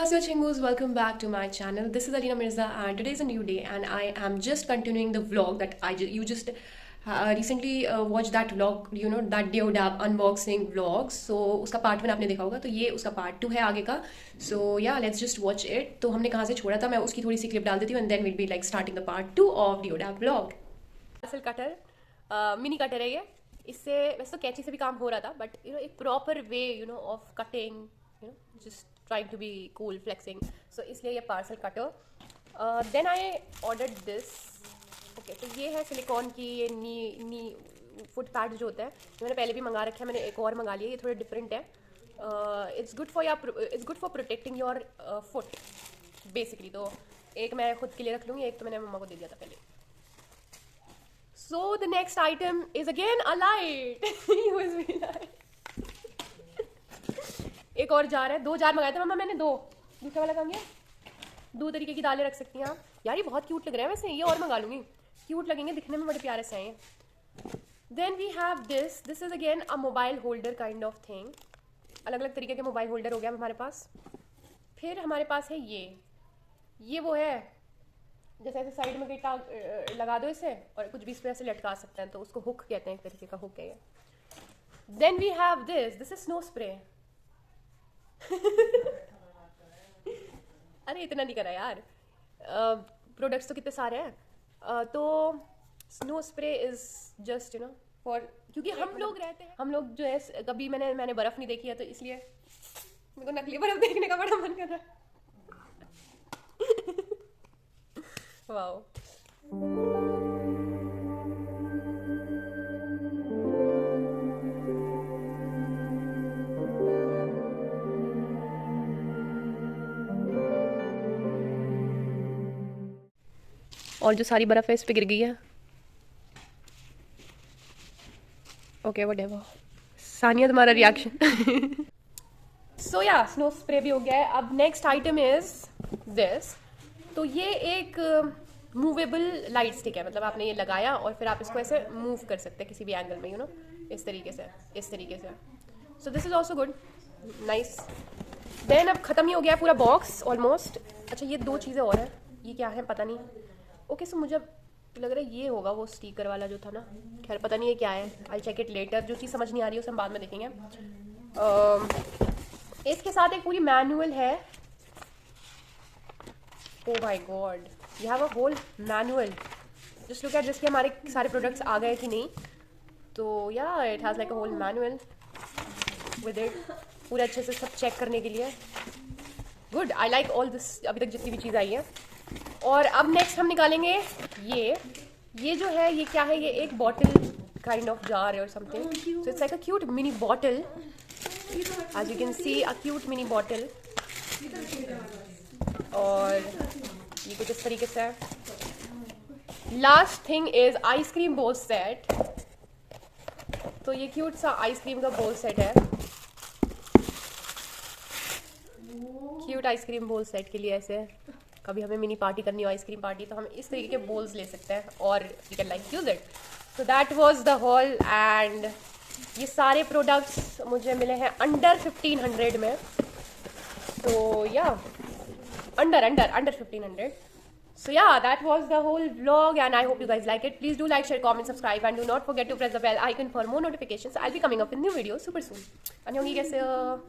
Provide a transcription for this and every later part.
Annyeonghaseyo Chingus, welcome back to my channel. This is Alina Mirza and today is a new day and I am just continuing the vlog that you just recently watched that vlog, that Deodab unboxing vlog. So उसका part 1 आपने देखा होगा, तो ये उसका part 2 है आगे का. So yeah, let's just watch it. तो हमने कहाँ से छोड़ा था, मैं उसकी थोड़ी सी क्लिप डाल देती हूँ and then we'll be like starting the part 2 of Deodab vlog. Parcel cutter, mini cutter है ये. इससे वैसे तो कैंची से भी काम हो रहा था, but एक proper way of cutting, just trying to be cool, flexing. So इसलिए ये parcel cutter. Then I ordered this. Okay, तो ये है सिलिकॉन की ये नी फुट पैड जो होता है, मैंने पहले भी मंगा रखा है, मैंने एक और मंगा लिया, ये थोड़ा डिफरेंट है. It's good for protecting your foot basically. तो एक मैं खुद के लिए रख लूँगी, एक तो मैंने मम्मा को दे दिया था पहले. So the next item is again a light. USB light. एक और जार है, 2 जार मंगाए थे मम्मा मैंने, 2. दूसरा वाला कहाँ गया? 2 तरीके की दालें रख सकती हैं आप. यार ये बहुत क्यूट लग रहा है, वैसे ये और मंगा लूँगी, क्यूट लगेंगे दिखने में, बड़े प्यारे से हैं. Then we have this. This is again a mobile holder kind of thing. अलग अलग तरीके के मोबाइल होल्डर हो गया हमारे पास. फिर हमारे पास है ये वो है जैसे ऐसे साइड में कहीं लगा दो इसे और कुछ भी इस पर ऐसे लटका सकते हैं, तो उसको हुक कहते हैं, एक तरीके का हुक है ये. Then we have this is snow spray. अरे इतना नहीं करा यार, प्रोडक्ट्स तो कितने सारे हैं. तो snow spray is just for, क्योंकि हम लोग जो है कभी मैंने बर्फ़ नहीं देखी है, तो इसलिए मेरे को नकली बर्फ़ देखने का बड़ा मन कर रहा है. वाओ. और जो सारी बर्फ़ है इस पे गिर गई है. Okay whatever. सानिया तुम्हारा रिएक्शन. सो या स्नो स्प्रे भी हो गया है. अब नेक्स्ट आइटम इज दिस. तो ये एक मूवेबल लाइट स्टिक है, मतलब आपने ये लगाया और फिर आप इसको ऐसे मूव कर सकते हैं किसी भी एंगल में, इस तरीके से. So this is also good, nice. Then अब ख़त्म ही हो गया पूरा बॉक्स ऑलमोस्ट. अच्छा ये 2 चीज़ें और हैं, ये क्या है पता नहीं. ओके सो मुझे लग रहा है ये होगा वो स्टिकर वाला जो था ना, खैर पता नहीं है क्या है, आई चेक इट लेटर. जो चीज़ समझ नहीं आ रही है उसे हम बाद में देखेंगे. इसके साथ एक पूरी मैनुअल है. Oh my god, you have a whole manual. Just look at this कि हमारे सारे प्रोडक्ट्स आ गए कि नहीं. तो yeah, it has like a whole manual with it. पूरे अच्छे से सब चेक करने के लिए. Good, I like all this. अभी तक जितनी भी चीज़ आई है. और अब नेक्स्ट हम निकालेंगे ये जो है, ये क्या है, ये एक बॉटल काइंड ऑफ जार है और something. So it's like a cute mini bottle. As you can see a cute mini bottle. और ये कुछ इस तरीके से है. Last thing is ice cream bowl set. तो ये क्यूट सा आइसक्रीम का बोल सेट है. क्यूट आइसक्रीम बोल सेट के लिए ऐसे कभी हमें मिनी पार्टी करनी हो, आइसक्रीम पार्टी, तो हम इस तरीके के बोल्स ले सकते हैं और we can like use it. So that was the whole. And ये सारे प्रोडक्ट्स मुझे मिले हैं अंडर 1500 में. तो या under 1500. So yeah, that was the whole vlog and I hope you guys like it. Please do like, share, comment, subscribe and do not forget to press the bell icon for more notifications. I'll be coming up with new videos super soon. अन्योंगी कैसे हो?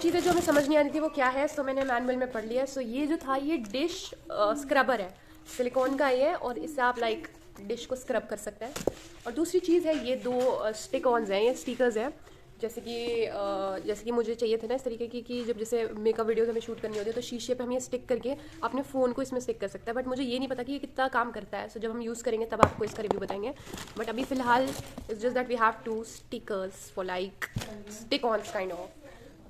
चीज़ें जो हमें समझ नहीं आ रही थी वो क्या है, सो मैंने मैनुअल में पढ़ लिया. सो ये जो था ये डिश स्क्रबर है, सिलिकॉन का ये, और इससे आप लाइक डिश को स्क्रब कर सकते हैं. और दूसरी चीज़ है ये 2 स्टिक ऑन्स हैं, ये स्टिकर्स हैं जैसे कि मुझे चाहिए थे ना इस तरीके की कि जब जैसे मेकअप वीडियोस हमें शूट करनी होती है तो शीशे पे हम ये स्टिक करके अपने फ़ोन को इसमें स्टिक कर सकते हैं, बट मुझे ये नहीं पता कि ये कितना काम करता है। सो जब हम यूज़ करेंगे तब आपको इसका रिव्यू बताएंगे, बट अभी फ़िलहाल it's just that we have two stickers for like stick on kind of.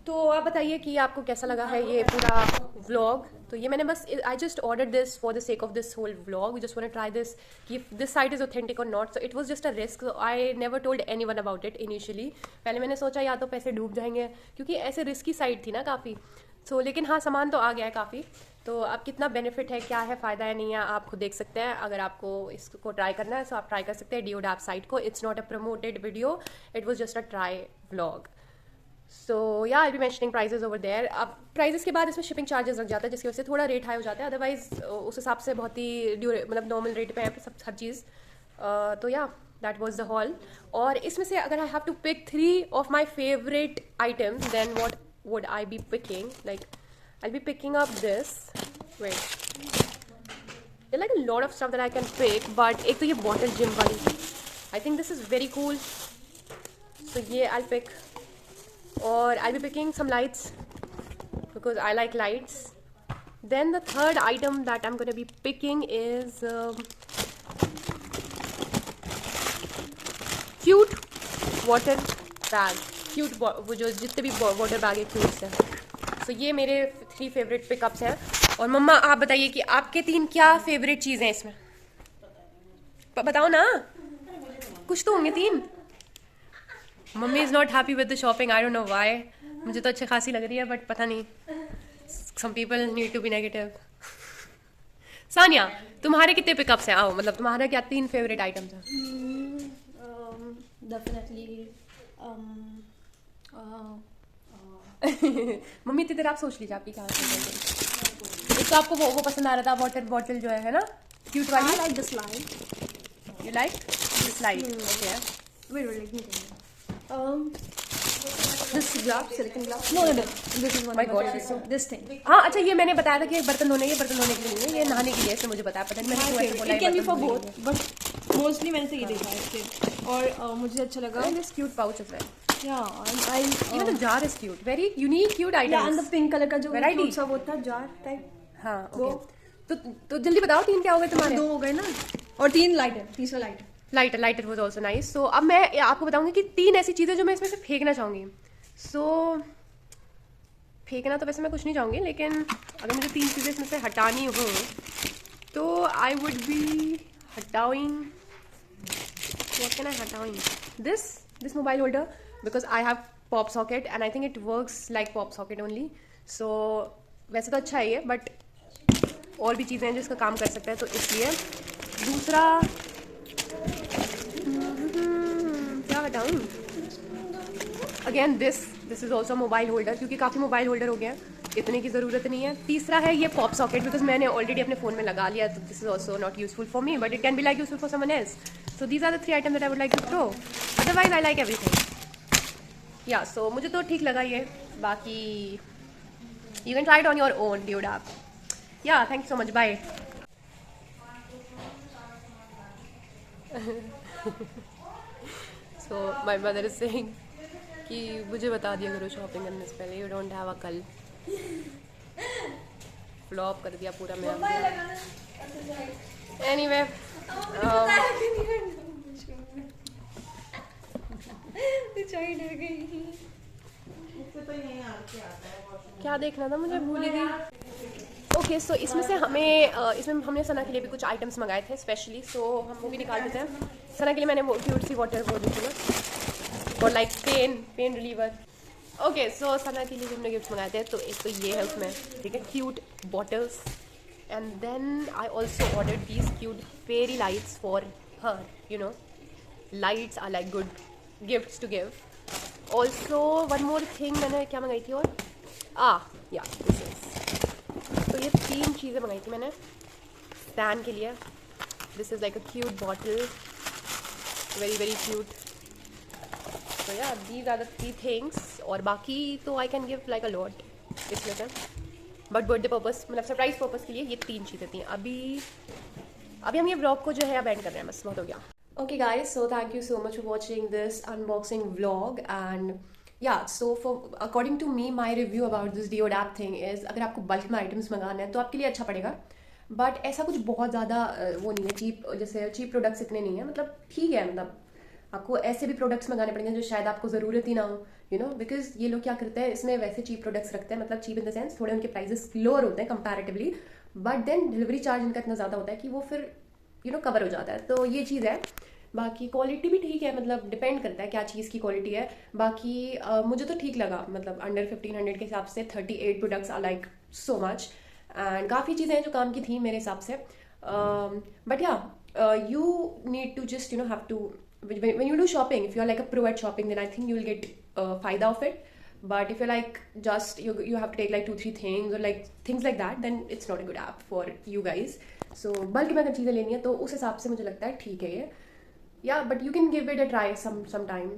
तो आप बताइए कि आपको कैसा लगा है ये पूरा व्लॉग। तो ये मैंने बस I just order this for the sake of this whole vlog, we just want to try this कि दिस साइट इज़ ऑथेंटिक और नॉट। So it was just a risk, I never told anyone about it initially. पहले मैंने सोचा या तो पैसे डूब जाएंगे क्योंकि ऐसे रिस्की साइट थी ना काफ़ी। सो लेकिन हाँ, सामान तो आ गया है काफ़ी। तो अब कितना बेनिफिट है, क्या है, फ़ायदा है, नहीं है, आप खुद देख सकते हैं। अगर आपको इसको ट्राई करना है तो आप ट्राई कर सकते हैं डियोड ऐप साइट को। It's not a promoted video, it was just a try vlog. So या I be mentioning prices over there. अब प्राइजेस के बाद इसमें शिपिंग चार्जेस लग जाता है जिसकी वजह से थोड़ा रेट हाई हो जाता है, अदरवाइज उस हिसाब से बहुत ही मतलब नॉर्मल रेट पे है सब हर चीज़। तो या दैट वाज द हॉल। और इसमें से अगर I have to pick 3 of my favourite items then what would I be picking, like I be picking up this, wait, like a lot of stuff that I can pick, but एक तो ये bottle gym वाली, I think this is very cool, so ये I pick. Or I'll be picking some lights because I like lights. Then the third item that I'm going to be picking is cute water bag. Cute वो जो जितने भी water bag है cute हैं. So ये मेरे 3 favorite pickups हैं. और मम्मा आप बताइए कि आपके 3 क्या favorite चीज़ हैं इसमें? बताओ ना, कुछ तो होंगे 3। Mummy is not happy with the shopping, I don't know why. मुझे तो अच्छी खासी लग रही है बट पता नहीं, some people need to be negative. Sania, तुम्हारे कितने पिकअप्स हैं? आओ, मतलब तुम्हारे क्या 3 फेवरेट आइटम्स हैं? डेफिनेटली मम्मी इतनी देर आप सोच लीजिए आपकी क्या है। एक तो आपको वो पसंद आ रहा था वाटर बॉटल जो है ना, क्यूट वाली। I like the slide. You like the slide? Okay, Wait, let me tell you. This glove, silicon glove. No. This is one. My of God, my she's so- favorite. This thing. हाँ अच्छा, ये मैंने बताया था कि बर्तन धोने के लिए नहीं है, ये नहाने के लिए, इसमें मुझे बताया, पता नहीं मैंने क्यों ऐसे बोला। It can be for both, but mostly मैंने तो ये देखा है इसके, और मुझे अच्छा लगा। And this cute pouch as well. Yeah, and I Even the jar is cute, very unique, cute items. yeah, and the pink color का जो Variety. cute सा वो था jar type. हाँ, वो okay. तो जल्दी बताओ 3 क्या हो गए तुम्हारे? 2 हो गए ना, और 3 लाइटर, तीसरा lighter. Lighter was also nice. So अब मैं आपको बताऊंगी कि 3 ऐसी चीज़ें जो मैं इसमें से फेंकना चाहूँगी। सो फेंकना तो वैसे मैं कुछ नहीं चाहूँगी, लेकिन अगर मुझे 3 चीज़ें इसमें से हटानी हो तो आई वुड बी हटाइंग, व्हाट कैन आई हटाइंग, this mobile holder, because I have pop socket and I think it works like pop socket only. So वैसे तो अच्छा ही है बट और भी चीज़ें हैं जो इसका काम कर सकता है, तो इसलिए। दूसरा क्या हटाऊँ? Again this is also mobile holder, क्योंकि काफ़ी मोबाइल होल्डर हो गए हैं, इतने की ज़रूरत नहीं है। तीसरा है ये पॉप सॉकेट, बिकॉज मैंने ऑलरेडी अपने फ़ोन में लगा लिया, तो this is also not useful for me, but it can be like useful for someone else. So these are the 3 item that I would like to throw, otherwise I like everything. या so मुझे तो ठीक लगा ये, बाकी you can try it on your own dude आप। या thank you so much, bye. So my mother is saying कि मुझे बता दिया करो शॉपिंग करने से पहले, यू डोंट हैव अ कल। फ्लॉप कर दिया पूरा मेरा। एनीवे, क्या देखना था मुझे, भूल ही गई। ओके, सो इसमें से इसमें हमने सना के लिए भी कुछ आइटम्स मंगाए थे स्पेशली, सो हम वो भी निकाल देते हैं। सना के लिए मैंने वो क्यूट सी वाटर वो दी थी ना, और लाइक पेन रिलीवर। ओके, सो सना के लिए भी हमने गिफ्ट मंगाए थे, तो एक तो ये है उसमें, ठीक है, cute bottles, and then I also order these cute fairy lights for her, you know, lights are like good gifts to give. Also one more thing मैंने क्या मंगाई थी, और या दिस इज, तो ये 3 चीज़ें मंगाई थी मैंने स्टैन के लिए। This is like a cute bottle, very very cute. तो या दीज आर द 3 थिंग्स, और बाकी तो I can give like a lot इसमें से, बट बर्थडे पर्पस, मतलब सरप्राइज पर्पस के लिए ये 3 चीज़ें थी। अभी हम ये ब्लॉग को जो है अब एंड कर रहे हैं, बस बहुत हो गया। Okay guys, so thank you so much for watching this unboxing vlog, and या so for according to me my review about this DeoDap thing is, अगर आपको बल्क में आइटम्स मंगाना है तो आपके लिए अच्छा पड़ेगा, बट ऐसा कुछ बहुत ज़्यादा वो नहीं है, चीप जैसे चीप प्रोडक्ट्स इतने नहीं है, मतलब ठीक है, मतलब आपको ऐसे भी प्रोडक्ट्स मंगाने पड़ेंगे जो शायद आपको ज़रूरत ही ना हो, यू नो, बिकॉज ये लोग क्या करते हैं, इसमें वैसे चीप प्रोडक्ट्स रखते हैं, मतलब चीप इन द सेंस थोड़े उनके प्राइसेस लोअर होते हैं comparatively, but then delivery charge इनका इतना ज़्यादा होता है कि वो फिर यू नो कवर हो जाता है, तो ये चीज़ है। बाकी क्वालिटी भी ठीक है, मतलब डिपेंड करता है क्या चीज़ की क्वालिटी है। बाकी मुझे तो ठीक लगा, मतलब अंडर 1500 के हिसाब से 38 products are like so much, and काफ़ी चीज़ें हैं जो काम की थी मेरे हिसाब से, बट या you need to just you know have to when you do shopping, if you're like a pro at shopping, then I think you will get फायदा of it, but if you're like just you have to take like 2-3 things or like things like that, then it's not a good app for you guys. So बल्कि में अगर चीज़ें लेनी है तो उस हिसाब से मुझे लगता है ठीक है ये, या but you can give it a try some time.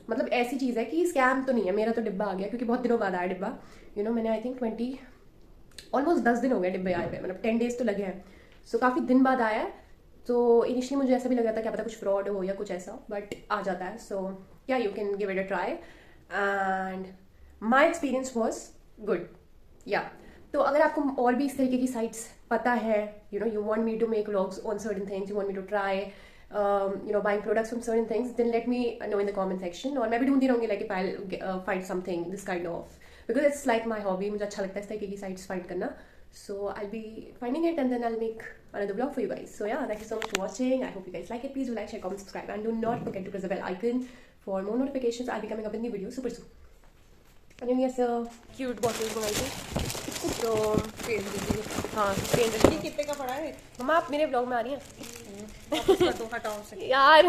मतलब ऐसी चीज़ है कि स्कैम तो नहीं है, मेरा तो डिब्बा आ गया क्योंकि बहुत दिनों बाद आया डिब्बा, यू नो, मैंने आई थिंक ऑलमोस्ट 10 दिन हो गए डिब्बे आए हुए, मतलब 10 डेज तो लगे हैं, सो काफ़ी दिन बाद आया है। तो इनिशियली मुझे ऐसा भी लगा था क्या पता कुछ फ्रॉड हो या कुछ ऐसा, बट आ जाता है, सो या you can give it a try, and my experience was good. या तो अगर आपको और भी इस तरीके की साइट्स पता है, you know, you want me to make vlogs on certain things, you want me to try you know buying products from certain things, then let me know in the comment section, और मैं भी ढूंढती रहूँगी like if I'll find something this kind of, because it's like my hobby, मुझे अच्छा लगता है इस तरीके की sites find करना, so I'll be finding it and then I'll make another vlog for you guys. So yeah, thank you so much for watching. I hope you guys like it. Please do like, share, comment, subscribe, and do not forget to press the bell icon for more notifications. I'll be coming up with new videos super soon. And then yes, cute bottles मंगाई थी, तो paint दीजिए। हाँ, paint ये कितने का पड़ा है? मम्मा आप मेरे ब्लॉग में आ रही हैं वापस कर दो, हटाओ से यार।